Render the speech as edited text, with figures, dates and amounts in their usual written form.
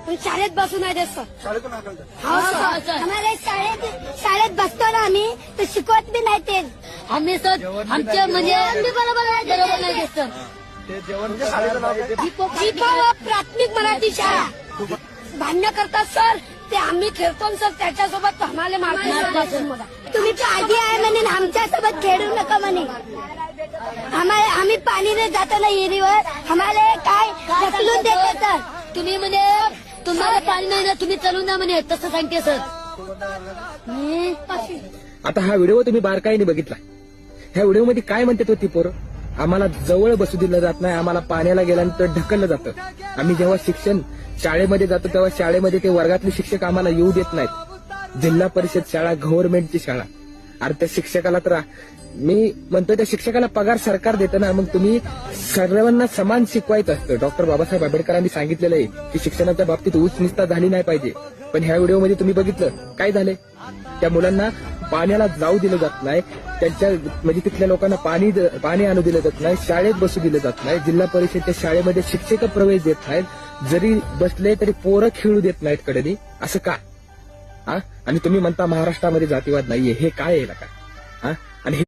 पण शाळेत बसू नाही देत सर. शाळेतून हाकलतात. हो सर, आम्हाला शाळेत बसतो ना आम्ही तर शिकवत बी नाही ते. आम्ही सर आमच्या म्हणजे बरोबर नाही देत सर. ते जेवण म्हणजे शाळेचं नाव काय? दीपा प्राथमिक मराठी शाळा. भांडण करतात सर ते. आम्ही खेळतो ना सर त्याच्यासोबत आम्हाला मारतात. तुम्ही आधी आहे म्हणे आमच्यासोबत खेळू नका म्हणे. आम्ही पाणीने जातो ना विहिरीवर आम्हाला काय ढकलून देते सर. तुम्ही म्हणे तुम्हाला पाणी नाही ना तुम्ही चलून जा म्हणे तसं सांगते सर. आता हा व्हिडिओ तुम्ही बारकाईने बघितला. ह्या व्हिडिओमध्ये काय म्हणतात होती पोरं? आम्हाला जवळ बसू दिलं जात नाही, आम्हाला पाण्याला गेल्यानंतर ढकललं जातं. आम्ही जेव्हा शिक्षण शाळेमध्ये जातो तेव्हा शाळेमध्ये ते वर्गातले शिक्षक आम्हाला येऊ देत नाहीत. जिल्हा परिषद शाळा, गव्हर्नमेंटची शाळा. अरे त्या शिक्षकाला तर मी म्हणतो त्या शिक्षकाला पगार सरकार देतं ना, मग तुम्ही सर्वांना समान शिकवायचं असतं. डॉक्टर बाबासाहेब आंबेडकरांनी सांगितलेलं आहे की शिक्षणाच्या बाबतीत उच्च निस्ता झाली नाही पाहिजे. पण ह्या व्हिडिओमध्ये तुम्ही बघितलं काय झालंय? त्या मुलांना पाण्याला जाऊ दिलं जात नाही, त्यांच्या म्हणजे तिथल्या लोकांना पाणी आणू दिलं जात नाही, शाळेत बसू दिलं जात नाही, जिल्हा परिषदच्या शाळेमध्ये शिक्षक प्रवेश देत नाहीत, जरी बसले तरी पोरं खेळू देत नाहीत कडनी. असं का? आणि तुम्ही म्हणता महाराष्ट्रामध्ये जातीवाद नाहीये. हे काय आहे का?